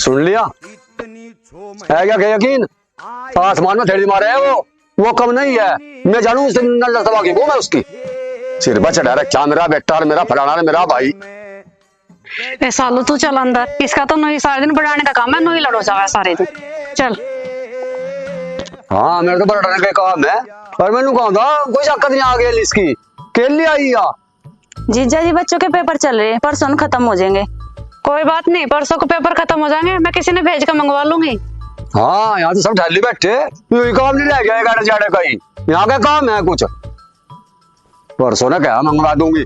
सुन लिया है क्या यकीन? आसमान में थेड़ी मारे है वो कम नहीं है। मैं जानू उससे नजर दबा के वो मैं उसकी सिर पर चढ़ा रहा क्या मेरा बेटा और मेरा फलाना मेरा भाई। ए सालू तू चल अंदर, इसका तो नई सारे दिन बढ़ाने का काम है, नई लड़ो जावे सारे दिन। चल। हाँ मेरे तो बढ़ाने का काम है और मैंने कहा था कोई शक्कत नहीं आ गई इसकी के लिए आई या जीजा जी बच्चों के पेपर चल रहे हैं, परसों खत्म हो जाएंगे। कोई बात नहीं, परसों को पेपर खत्म हो जाएंगे, मैं किसी ने भेज कर मंगवा लूंगी। हाँ यहाँ तो सब ढाली बैठे, यही काम नहीं रह गया गाड़े जाड़े का ही। यहाँ का काम है कुछ, परसों ने क्या मंगवा दूंगी।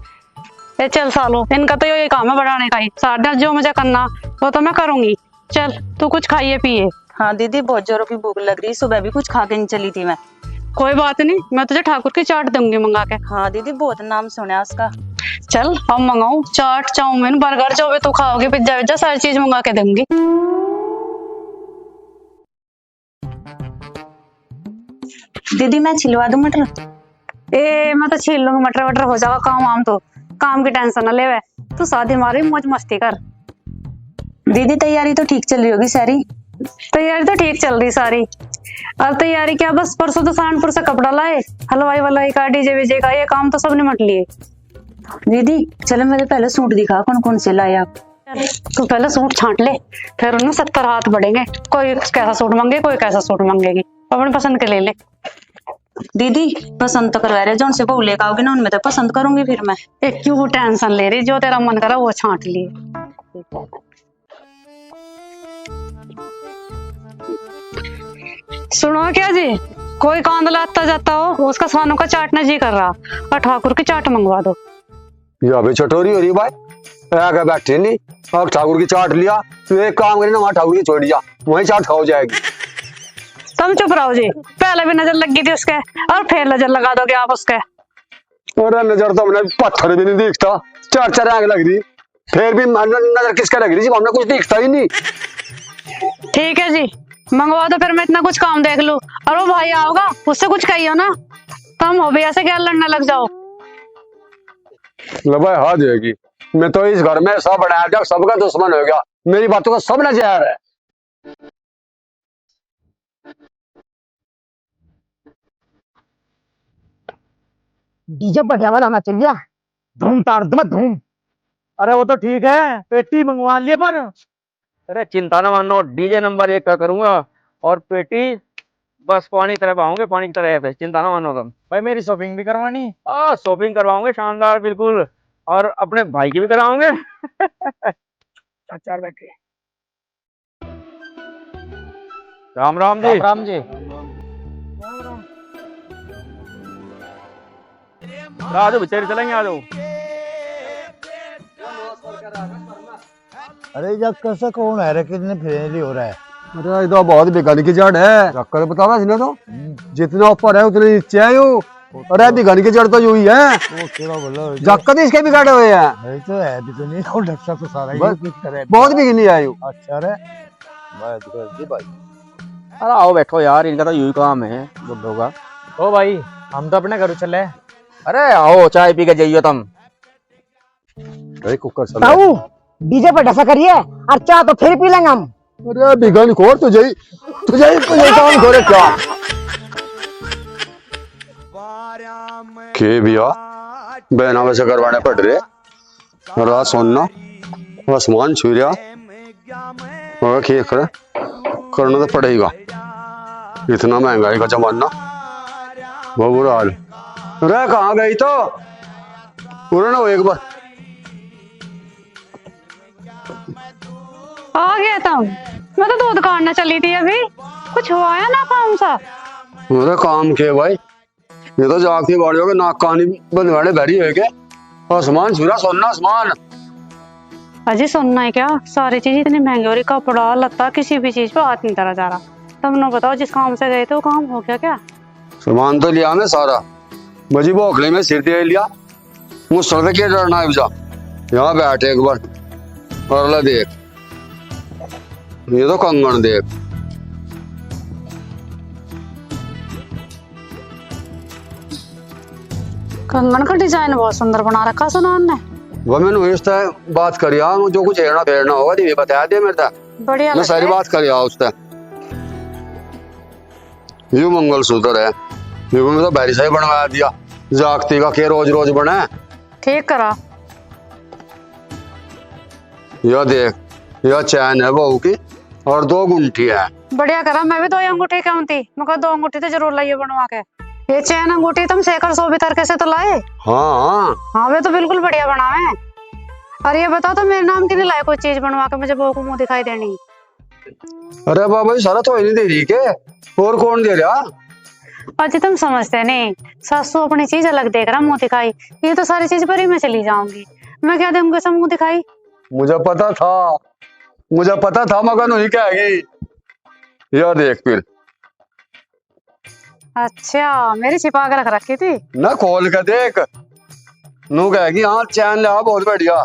ए चल सालो, इनका तो यही काम है बढ़ाने का ही, सारे दिन जो मुझे करना वो तो मैं करूंगी। चल तू कुछ खाइए पिए। हाँ दीदी बहुत जोरों की भूख लग रही, सुबह भी कुछ खा के नहीं चली थी मैं। कोई बात नहीं, मैं तुझे ठाकुर की चाट दूंगी मंगा के। हाँ दीदी बहुत नाम सुना उसका। चल अब मंगाऊ चाट, चाउमीन, बर्गर, जो भी तू खाओगे, पिज्जा विज्जा सारी चीज मंगा के दूंगी। दीदी मैं छिलवा दूं मटर? ए मैं तो छील लूंगी, मटर वटर हो जाएगा काम वाम, तो काम की टेंशन न ले, तू शादी मारी मौज मस्ती कर। दीदी तैयारी तो ठीक चल रही होगी सारी? तैयारी तो ठीक चल रही सारी। अब तैयारी क्या, बस परसों तो सहारनपुर से कपड़ा लाए, हलवाई वलवाई का, डीजे वीजे का, ये काम तो सब निमट लिए। दीदी चलो मेरे पहले सूट दिखा कौन कौन से लाए आप। तू पहले सूट छांट ले, फिर उन्हें 70 हाथ बढ़ेंगे, कोई कैसा सूट मांगे, कोई कैसा सूट मांगेगी, अपने पसंद के ले ले। दीदी पसंद तो करवा रहे, जो उनसे बहू लेकर आओगे ना उनमें तो पसंद करूंगी फिर मैं। एक क्यों टेंशन ले रही, जो तेरा मन करा वो छांट लिए। सुनो क्या जी, कोई कांद आता जाता हो उसका सानों का चाटना जी कर रहा, और ठाकुर की चाट मंगवा दो। या भी चटोरी हो रही भाई, आगे बैठे नहीं और ठाकुर की चाट लिया तो एक काम करी ना, वहाँ ठाकुर की छोड़ दिया, वहीं चाट खाओ जाएगी। तुम चुप रहो जी, पहले भी नजर लगी थी उसके और फिर नजर लगा दोगे आप उसके। और नजर तो हमने पत्थर भी नहीं दिखता, चार चार आग लग रही, फिर भी नजर किसका लग रही जी, हमने कुछ दिखता ही नहीं। ठीक है जी मंगवा दो, फिर मैं इतना कुछ काम देख लूं, और वो भाई आओगा उससे कुछ कहियो ना, तुम हो भी ऐसे क्या लड़ने लग जाओ। भाई हाँ देगी, मैं तो इस घर में सब बनाया गया, सबका दुश्मन हो गया, मेरी बातों का सब न जहर है। डीजे बढ़िया वाला आना चाहिए, धूम तार दम धूम। अरे वो तो ठीक है, पेटी मंगवा लिए पर अरे चिंता ना मानो, डीजे नंबर 1 का करूंगा और पेटी बस पानी की तरह पाओगे, पानी की तरह है, चिंता ना मानो तुम। भाई मेरी शॉपिंग भी करवानी। शॉपिंग करवाओगे शानदार बिल्कुल, और अपने भाई की भी कराओगे। चार बैठे। राम राम जी। राम जी। आ जाओ बेचारे, चलेंगे आ जाओ। अरे जब कैसा कौन है रे, कितने फ्रेंडली हो रहा है। अरे तो बहुत बेगानी की जड़ है, चक्कर बताना इसने तो जितना ऊपर है उतने नीचे है यू। अरे बेगानी की जड़ तो यू ही है, वो केड़ा बोला जक्कर इसके बिगाड़े हुए हैं। नहीं तो है भी तो नहीं, और ढक्सा तो सारा बस, ही कुछ करे। बहुत बिगनी है यू। अच्छा रे जी भाई। अरे आओ बैठो यार, इनका तो यही काम है बुड्ढों का। ओ भाई हम तो अपने घर चले। अरे आओ चाय पी के जाइयो तुम। अरे कुकर चल ताऊ डीजे पे ढसा करिए और चाय तो फिर पी लेंगे हम। अरे बिगानी खोर तुझे काम खोरे क्या के बिया बहना वैसे करवाने पड़ रहे, रात सोना आसमान छू रहा और खे करना तो पड़ेगा, इतना महंगाई का जमाना, बहुत बुरा हाल। अरे कहाँ गई तो ना एक बार आ गया तुम, मैं तो दूध काटने चली थी अभी, कुछ हुआ है ना काम सा? अरे काम के भाई, ये तो जागती गाड़ियों के नाक कानी बंदवाड़े भरी है के, आसमान छूरा सोना आसमान। अजी सुनना है क्या, सारी चीज इतनी महंगी हो रही, कपड़ा लत्ता किसी भी चीज पे हाथ नहीं धरा जा रहा। तुम लोग बताओ जिस काम से गए थे वो काम हो गया क्या? सामान तो लिया मैं सारा, बजी बोखले में सिर दे लिया, मुझसे क्या डरना है जा, यहाँ बैठे एक बार और ला देख, ये तो कंगन देख। कंगन का डिजाइन बहुत सुंदर बना रखा सुनान ने। वो मैंने इस तरह बात करी, जो कुछ हेरना फेरना होगा तो ये बता दे मेरे तक। बढ़िया मैं सारी लगता है। बात कर उससे। यू मंगलसूत्र है, यू मैं तो बैरी से ही बनवा दिया, जागती का के रोज रोज बने। ठीक करा। यह देख, यह चैन है बहू की और 2 गुंठी है। बढ़िया करा, मैं भी 2 अंगूठी क्यों थी, मैं 2 अंगूठी तो जरूर लाइए बनवा के। ये चैन अंगूठी तुम शेखर शोभित कैसे तो लाए? हाँ हाँ वे तो बिल्कुल बढ़िया बनावे। और ये बताओ तो मेरे नाम की नहीं लाए कोई चीज बनवा के मुझे बहू को मुंह दिखाई देनी? अरे बाबा सारा तो ही नहीं दे रही के, और कौन दे रहा? अजी तुम समझते नहीं, सासू अपनी चीज अलग देख रहा मुंह दिखाई, ये तो सारी चीज पर ही मैं चली जाऊंगी, मैं क्या दूंगी सब मुंह दिखाई? मुझे पता था मगर नहीं कहेगी। यह देख फिर। अच्छा मेरी छिपा के रख रखी थी। ना खोल के देख, नू कहेगी हाँ चैन ले आओ बहुत बढ़िया।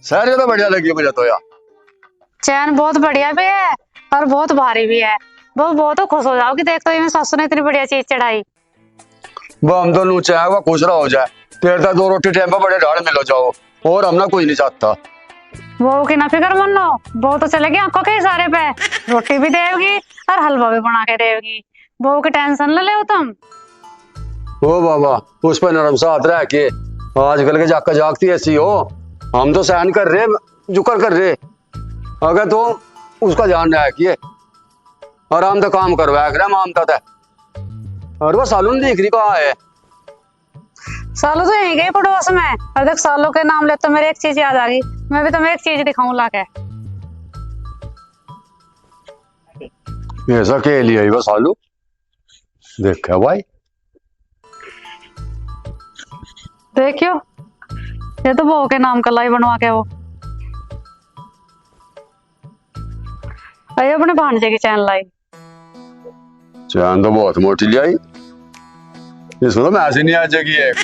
सारी तो बढ़िया लगी मुझे तो यार। चैन बहुत बढ़िया भी है और बहुत भारी भी है, वो बहुत तो खुश हो जाओगी देख तो ये सासू ने इतनी बढ़िया चीज चढ़ाई। वो हम तो नू चाहे वो खुश रहा हो जाए, तेरे तक 2 रोटी टाइम पे बड़े ढाल मिलो जाओ, और हम ना कोई नहीं चाहता। वो की ना फिक्र मन लो, वो तो चलेगी आंखों के इशारे पे, रोटी भी देगी और हलवा भी बना के देगी, वो की टेंशन ले लो तुम। ओ बाबा उस पर नरम सा हाथ रह के, आजकल के जाकर जागती ऐसी हो, हम तो सहन कर रहे, जुकर कर रहे, अगर तो उसका ध्यान रखिए और हम तो काम करवाया करे मामता था। और वो सालू देख रही कहाँ है? सालों तो यहीं गई पड़ोस में, और देख सालों के नाम ले तो मेरी एक चीज याद आ गई, मैं भी तुम्हें एक चीज दिखाऊं लाके। ऐसा के लिए वो सालू देखा भाई? देखियो ये तो बहू के नाम का लाई बनवा के, वो अरे अपने भांजे की चैन लाई। चैन तो बहुत मोटी ले आई, इसको तो मैं ऐसे नहीं आ जाएगी एक।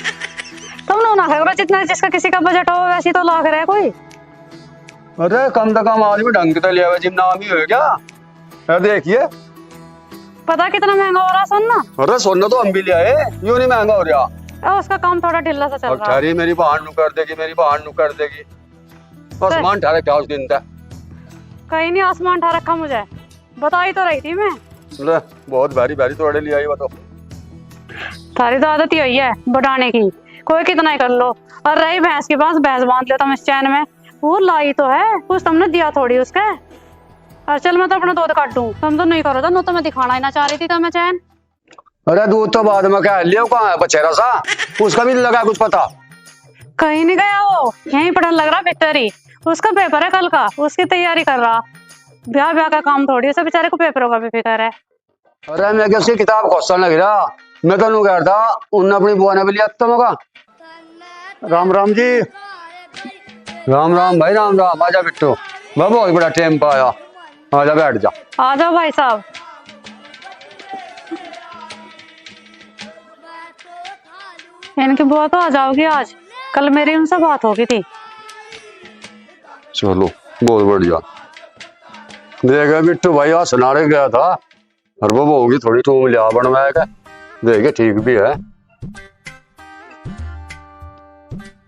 तुम लोग ना करो, जितना जिसका किसी का बजट हो वैसी तो लाख रहे कोई। अरे कम से कम आदमी ढंग तो लिया हुआ जिम नाम ही हो क्या? अरे देखिए, पता कितना महंगा हो रहा सोना? अरे सोना तो हम भी ले आए, यूं नहीं महंगा हो रहा। उसका काम थोड़ा ढिल्ला सा चल रहा है। ठहरी मेरी बहन नु कर देगी, मेरी बहन नु कर देगी, आसमान ठहरा क्या उस दिन तक। कहीं नहीं आसमान ठा रखा मुझे, बताई तो रही थी मैं। ले बहुत भारी भारी तोड़े ले आई वो तो। थारी तो आदत ही हुई है बढ़ाने की, कोई कितना ही कर लो। और रही भैंस के पास, भैंस बांध लिया तुम इस चैन में, वो लाई तो है, कुछ तुमने दिया थोड़ी उसके। और चल मैं तो अपना दूध काट दूं, तुम तो नहीं करो, तो मैं दिखाना ही ना चाह रही थी तुम्हें चैन। अरे दूध तो बाद में क्या लिया, कहाँ है बचेरा सा, उसका भी नहीं लगा कुछ पता। कहीं नहीं गया वो, यहीं पढ़ने लग रहा बेहतर ही, उसका पेपर है कल का, उसकी तैयारी कर रहा। ब्याह ब्याह का काम थोड़ी, उसे बेचारे को पेपरों का भी फिक्र है। अरे मैं क्या उसकी किताब खोसन लग रहा, मैं तो नहीं कहता उन्हें अपनी बुआ ने भी लिया तुम होगा। राम राम जी। राम राम भाई, राम राम। आजा बिट्टू, बहुत बड़ा टाइम पे आया, आजा बैठ जा। आ जाओ भाई साहब। इनकी बुआ तो आ जाओगी आज, कल मेरी उनसे बात होगी थी। चलो बहुत बढ़िया। देखा बिट्टू भाई आज सुनारे गया था, और वो होगी थोड़ी टूम लिया बनवाएगा, देखे ठीक भी है।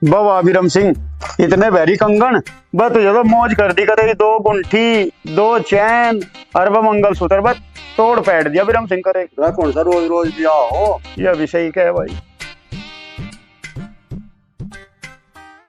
बाबा विरम सिंह, इतने बैरी कंगन बस तुझे तो मौज कर दी, करे 2 गुंठी 2 चैन और वह मंगलसूत्र बस तोड़ पैट दिया विरम सिंह करे। कौन सा रोज रोज ब्याह हो, यह भी सही कहे भाई।